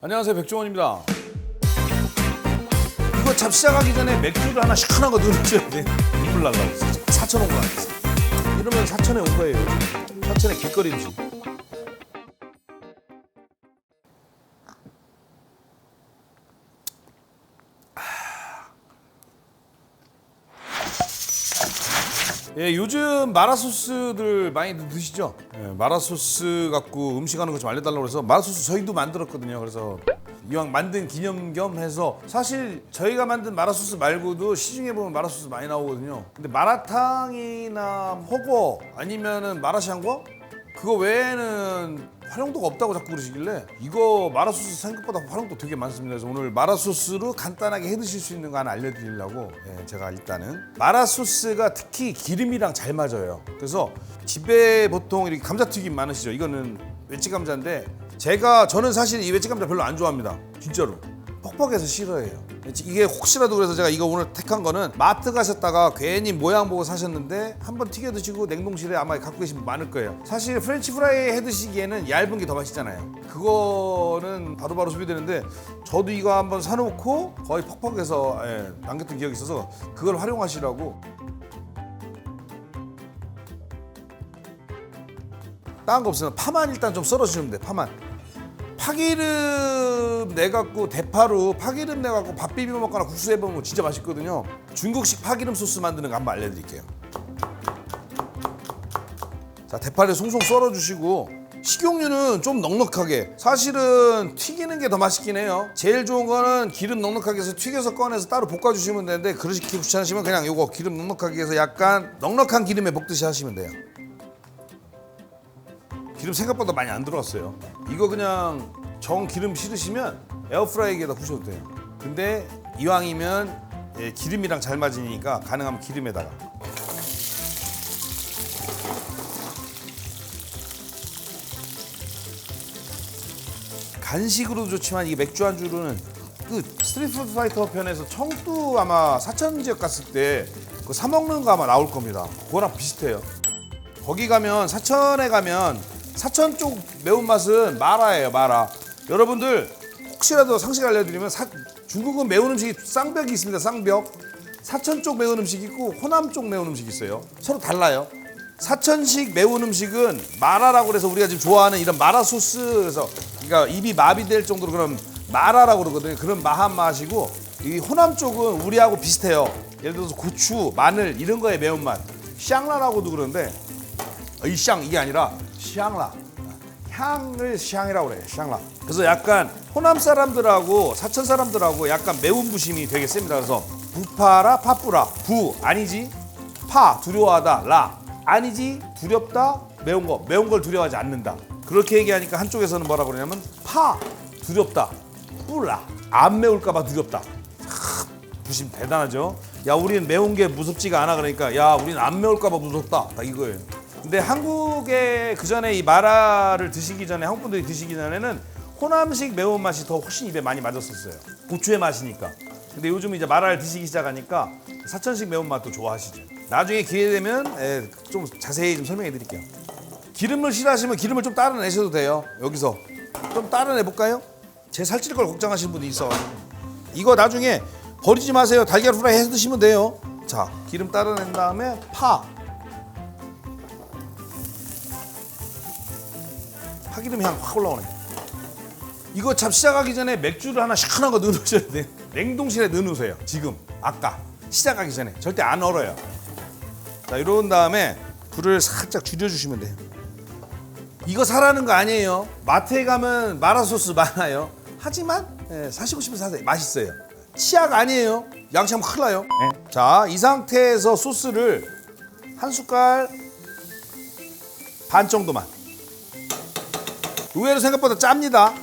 안녕하세요, 백종원입니다. 이거 잡 시작하기 전에 맥주를 하나 시원한 거 누르셔야 돼. 눈물 날라고 사천 온 거 아니었어. 이러면 사천에 온 거예요. 사천의 길거리 음식. 예, 요즘 마라소스들 많이 드시죠? 예, 마라소스 갖고 음식하는 거 좀 알려달라고 해서 마라소스 저희도 만들었거든요. 그래서 이왕 만든 기념 겸 해서 사실 저희가 만든 마라소스 말고도 시중에 보면 마라소스 많이 나오거든요. 근데 마라탕이나 허거 아니면은 마라샹궈? 그거 외에는 활용도가 없다고 자꾸 그러시길래 이거 마라소스 생각보다 활용도 되게 많습니다. 그래서 오늘 마라소스로 간단하게 해 드실 수 있는 거 하나 알려드리려고 제가 일단은 마라소스가 특히 기름이랑 잘 맞아요. 그래서 집에 보통 이렇게 감자튀김 많으시죠? 이거는 외치감자인데 저는 사실 이 외치감자 별로 안 좋아합니다. 진짜로 퍽퍽해서 싫어해요. 이게 혹시라도 그래서 제가 이거 오늘 택한 거는 마트 가셨다가 괜히 모양 보고 사셨는데 한번 튀겨 드시고 냉동실에 아마 갖고 계신 분 많을 거예요. 사실 프렌치 프라이 해 드시기에는 얇은 게 더 맛있잖아요. 그거는 바로바로 소비되는데 저도 이거 한번 사놓고 거의 퍽퍽해서 남겼던 기억이 있어서 그걸 활용하시라고. 다른 거 없으면 파만 일단 좀 썰어주시면 돼요. 파기름 내갖고 대파로 파기름 내갖고 밥 비벼 먹거나 국수 해보면 진짜 맛있거든요. 중국식 파기름 소스 만드는 거 한번 알려드릴게요. 자, 대파를 송송 썰어주시고 식용유는 좀 넉넉하게. 사실은 튀기는 게 더 맛있긴 해요. 제일 좋은 거는 기름 넉넉하게 해서 튀겨서 꺼내서 따로 볶아주시면 되는데 그러시기 귀찮으시면 그냥 요거 기름 넉넉하게 해서 약간 넉넉한 기름에 볶듯이 하시면 돼요. 기름 생각보다 많이 안 들어갔어요. 이거 그냥 정 기름 싫으시면 에어프라이기에다 구우셔도 돼요. 근데 이왕이면 기름이랑 잘 맞으니까 가능하면 기름에다가. 간식으로도 좋지만 이게 맥주 안주로는 그 스트리트 파이터 편에서 청두 아마 사천 지역 갔을 때 그거 사 먹는 거 아마 나올 겁니다. 그거랑 비슷해요. 거기 가면 사천에 가면 사천 쪽 매운맛은 마라예요, 마라. 여러분들 혹시라도 상식 알려드리면 중국은 매운 음식이 쌍벽이 있습니다, 쌍벽. 사천 쪽 매운 음식이 있고 호남 쪽 매운 음식이 있어요. 서로 달라요. 사천식 매운 음식은 마라라고 그래서 우리가 지금 좋아하는 이런 마라 소스, 그래서 그러니까 입이 마비될 정도로 그런 마라라고 그러거든요. 그런 마한 맛이고 이 호남 쪽은 우리하고 비슷해요. 예를 들어서 고추, 마늘 이런 거의 매운맛. 샹라라고도 그러는데 이 샹 이게 아니라 샹라, 향을 샹이라고 그래요. 샹라. 그래서 약간 호남 사람들하고 사천 사람들하고 약간 매운 부심이 되게 셉니다. 그래서 부파라 파뿌라. 부 아니지, 파 두려워하다, 라 아니지, 두렵다, 매운 걸 두려워하지 않는다. 그렇게 얘기하니까 한쪽에서는 뭐라고 그러냐면 파 두렵다, 뿌라 안 매울까봐 두렵다. 부심 대단하죠. 야, 우리는 매운 게 무섭지가 않아. 그러니까 야, 우리는 안 매울까봐 무섭다, 딱 이거예요. 근데 한국에 그전에 이 마라를 드시기 전에, 한국 분들이 드시기 전에는 호남식 매운맛이 더 훨씬 입에 많이 맞았었어요. 고추의 맛이니까. 근데 요즘 이제 마라를 드시기 시작하니까 사천식 매운맛도 좋아하시죠. 나중에 기회 되면 좀 자세히 좀 설명해 드릴게요. 기름을 싫어하시면 기름을 좀 따라내셔도 돼요. 여기서 좀 따라내 볼까요? 제 살찔 걸 걱정하시는 분이 있어. 이거 나중에 버리지 마세요. 달걀 후라이 해서 드시면 돼요. 자, 기름 따라낸 다음에 파기름 향 확 올라오네. 이거 잡 시작하기 전에 맥주를 하나 시원한 거 넣으셔야 돼요. 냉동실에 넣으세요. 지금 아까 시작하기 전에 절대 안 얼어요. 자, 이런 다음에 불을 살짝 줄여주시면 돼요. 이거 사라는 거 아니에요. 마트에 가면 마라소스 많아요. 하지만 사시고 싶으면 사세요. 맛있어요. 치약 아니에요. 양치하면 큰일 나요. 자, 이 상태에서 소스를 한 숟갈 반 정도만. 의외로 생각보다 짭니다.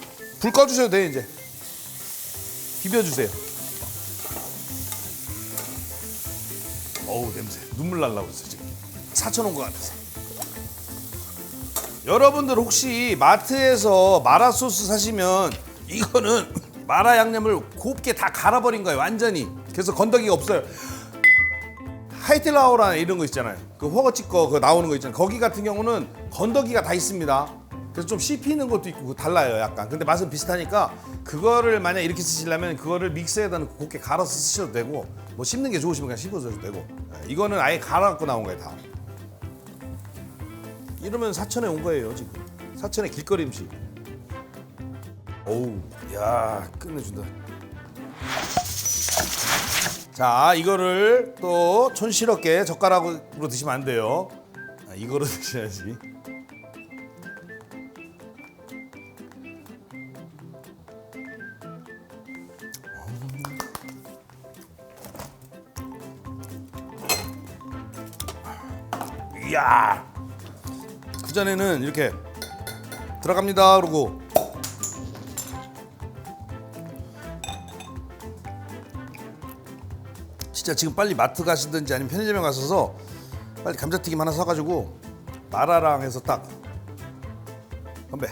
불 꺼주셔도 돼요. 이제 비벼주세요. 어우, 냄새 눈물 날라고 있어 지금. 사천 온 것 같아서. 여러분들 혹시 마트에서 마라 소스 사시면 이거는 마라 양념을 곱게 다 갈아버린 거예요, 완전히. 그래서 건더기가 없어요. 하이텔라오라는 이런 거 있잖아요. 그 허거치 거 나오는 거 있잖아요. 거기 같은 경우는 건더기가 다 있습니다. 그래서 좀 씹히는 것도 있고 달라요 약간. 근데 맛은 비슷하니까 그거를 만약 이렇게 쓰시려면 그거를 믹서에다 넣고 곱게 갈아서 쓰셔도 되고 뭐 씹는 게 좋으시면 그냥 씹어서 도 되고. 이거는 아예 갈아갖고 나온 거예요 다. 이러면 사천에 온 거예요 지금. 사천의 길거리 음식. 어우, 야 끝내준다. 자, 이거를 또 촌스럽게 젓가락으로 드시면 안 돼요. 이거로 드셔야지. 이야. 그 전에는 이렇게 들어갑니다 그러고 진짜 지금 빨리 마트 가시든지 아니면 편의점에 가셔서 빨리 감자튀김 하나 사가지고 마라랑 해서 딱 건배.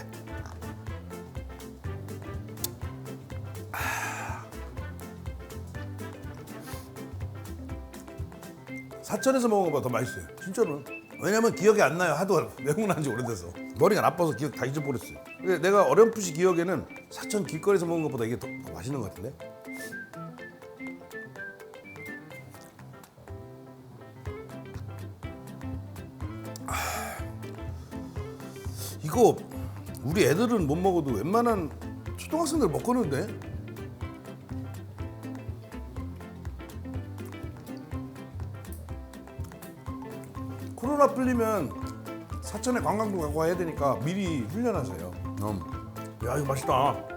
사천에서 먹은 것보다 더 맛있어요 진짜로. 왜냐면 기억이 안 나요. 하도 외국 나온 지 오래돼서 머리가 나빠서 기억 다 잊어버렸어요. 근데 내가 어렴풋이 기억에는 사천 길거리에서 먹은 것보다 이게 더 맛있는 것 같은데. 이거 우리 애들은 못 먹어도 웬만한 초등학생들 먹거는데. 코로나 풀리면 사천에 관광도 가고 해야 되니까 미리 훈련하세요. 야 이거 맛있다.